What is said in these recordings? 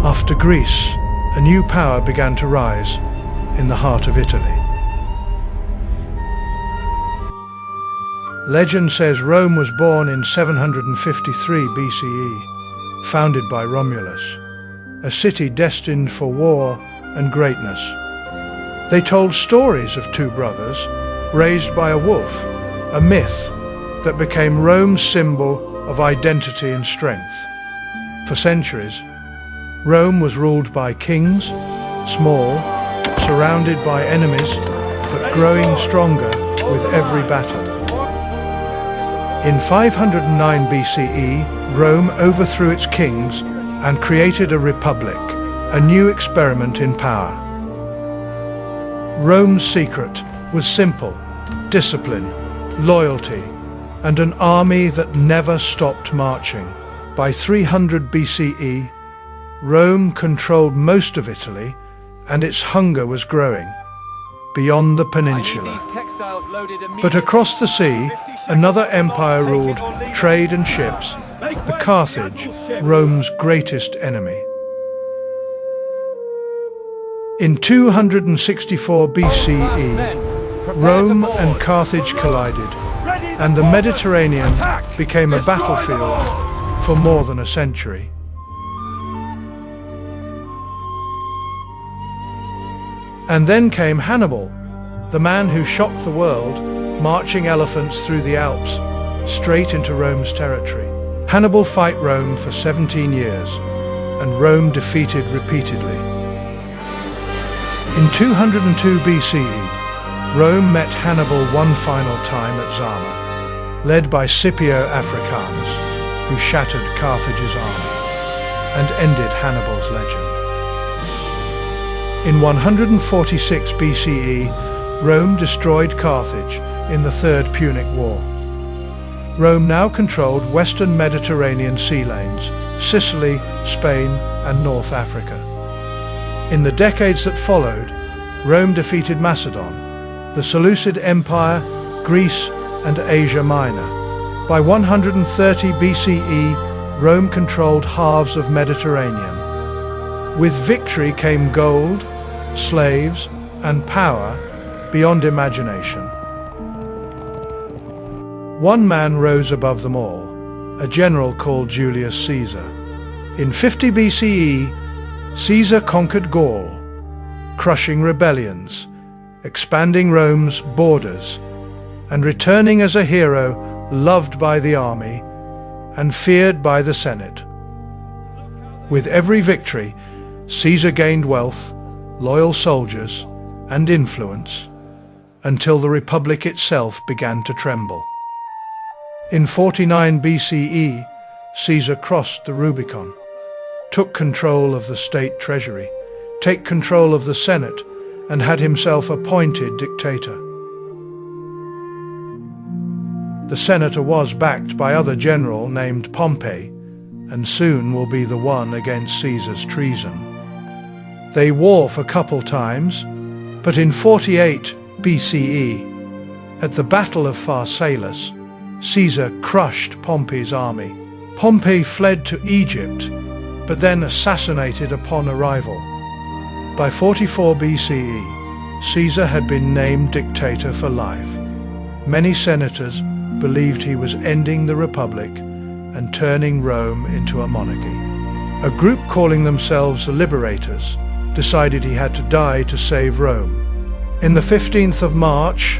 After Greece, a new power began to rise in the heart of Italy. Legend says Rome was born in 753 BCE, founded by Romulus, a city destined for war and greatness. They told stories of two brothers raised by a wolf, a myth that became Rome's symbol of identity and strength. For centuries, Rome was ruled by kings, small, surrounded by enemies, but growing stronger with every battle. In 509 BCE, Rome overthrew its kings and created a republic, a new experiment in power. Rome's secret was simple: discipline, loyalty, and an army that never stopped marching. By 300 BCE, Rome controlled most of Italy, and its hunger was growing beyond the peninsula. But across the sea, another empire ruled trade and ships, the Carthage, Rome's greatest enemy. In 264 BCE, Rome and Carthage collided, and the Mediterranean became a battlefield for more than a century. And then came Hannibal, the man who shocked the world, marching elephants through the Alps, straight into Rome's territory. Hannibal fought Rome for 17 years, and Rome defeated repeatedly. In 202 BCE, Rome met Hannibal one final time at Zama, led by Scipio Africanus, who shattered Carthage's army and ended Hannibal's legend. In 146 BCE, Rome destroyed Carthage in the Third Punic War. Rome now controlled western Mediterranean sea lanes, Sicily, Spain, and North Africa. In the decades that followed, Rome defeated Macedon, the Seleucid Empire, Greece, and Asia Minor. By 130 BCE, Rome controlled halves of Mediterranean. With victory came gold, slaves, and power beyond imagination. One man rose above them all, a general called Julius Caesar. In 50 BCE, Caesar conquered Gaul, crushing rebellions, expanding Rome's borders, and returning as a hero loved by the army and feared by the Senate. With every victory, Caesar gained wealth, loyal soldiers, and influence, until the Republic itself began to tremble. In 49 BCE, Caesar crossed the Rubicon, took control of the state treasury, took control of the Senate, and had himself appointed dictator. The senator was backed by other general named Pompey, and soon will be the one against Caesar's treason. They war for a couple times, but in 48 BCE, at the Battle of Pharsalus, Caesar crushed Pompey's army. Pompey fled to Egypt, but then assassinated upon arrival. By 44 BCE, Caesar had been named dictator for life. Many senators believed he was ending the Republic and turning Rome into a monarchy. A group calling themselves the Liberators decided he had to die to save Rome. In the 15th of March,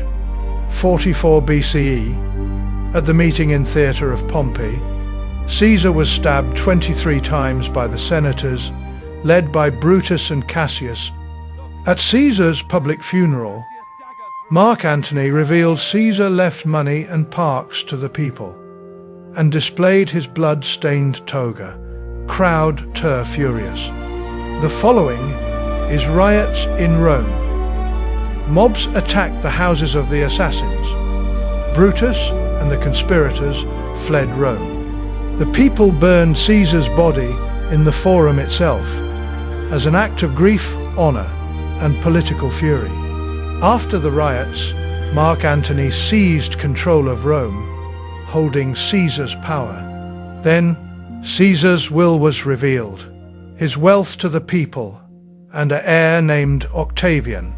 44 BCE, at the meeting in theatre of Pompey, Caesar was stabbed 23 times by the senators, led by Brutus and Cassius. At Caesar's public funeral, Mark Antony revealed Caesar left money and parks to the people, and displayed his blood-stained toga. Crowd turned furious. The following is riots in Rome. Mobs attacked the houses of the assassins. Brutus and the conspirators fled Rome. The people burned Caesar's body in the Forum itself, as an act of grief, honor, and political fury. After the riots, Mark Antony seized control of Rome, holding Caesar's power. Then, Caesar's will was revealed. his wealth to the people, and an heir named Octavian,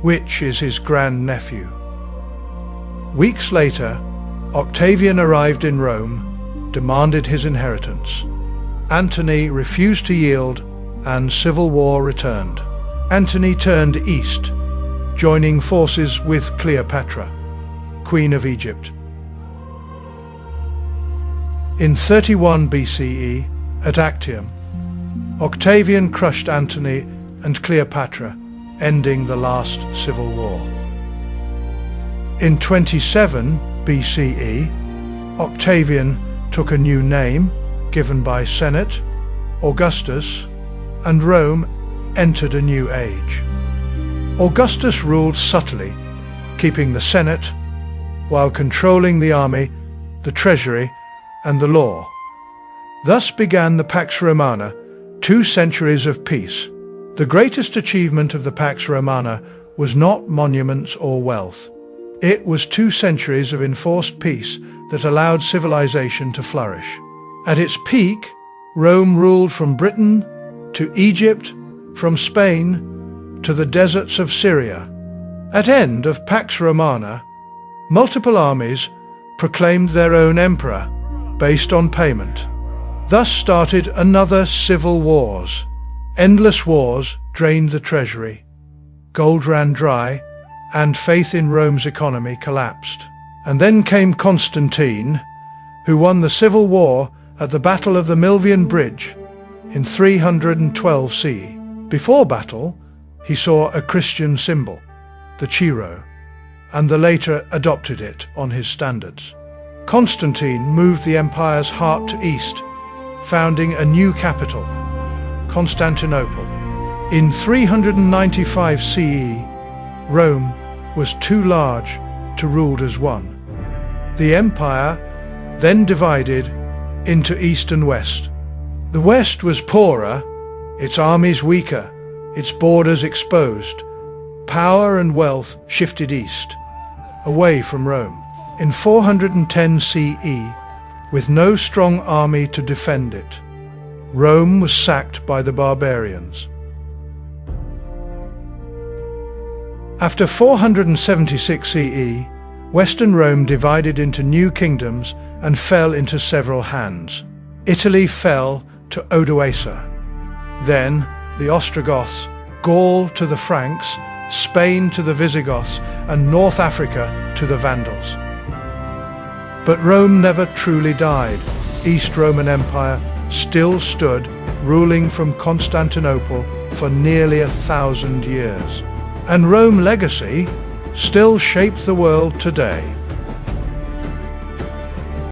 which is his grandnephew. Weeks later, Octavian arrived in Rome, demanded his inheritance. Antony refused to yield, and civil war returned. Antony turned east, joining forces with Cleopatra, Queen of Egypt. In 31 BCE, at Actium, Octavian crushed Antony and Cleopatra, ending the last civil war. In 27 BCE, Octavian took a new name given by Senate, Augustus, and Rome entered a new age. Augustus ruled subtly, keeping the Senate, while controlling the army, the treasury, and the law. Thus began the Pax Romana, 2 centuries of peace. The greatest achievement of the Pax Romana was not monuments or wealth. It was 2 centuries of enforced peace that allowed civilization to flourish. At its peak, Rome ruled from Britain to Egypt, from Spain to the deserts of Syria. At end of Pax Romana, multiple armies proclaimed their own emperor based on payment. Thus started another civil wars. Endless wars drained the treasury, gold ran dry, and faith in Rome's economy collapsed. And then came Constantine, who won the civil war at the Battle of the Milvian Bridge in 312 CE. Before battle, he saw a Christian symbol, the Chi-Rho, and the later adopted it on his standards. Constantine moved the empire's heart to east, founding a new capital, Constantinople. In 395 CE, Rome was too large to rule as one. The empire then divided into east and west. The west was poorer, its armies weaker, its borders exposed. Power and wealth shifted east, away from Rome. In 410 CE, with no strong army to defend it, Rome was sacked by the barbarians. After 476 CE, Western Rome divided into new kingdoms and fell into several hands. Italy fell to Odoacer, then the Ostrogoths, Gaul to the Franks, Spain to the Visigoths, and North Africa to the Vandals. But Rome never truly died. East Roman Empire still stood, ruling from Constantinople for nearly 1,000 years. And Rome's legacy still shapes the world today.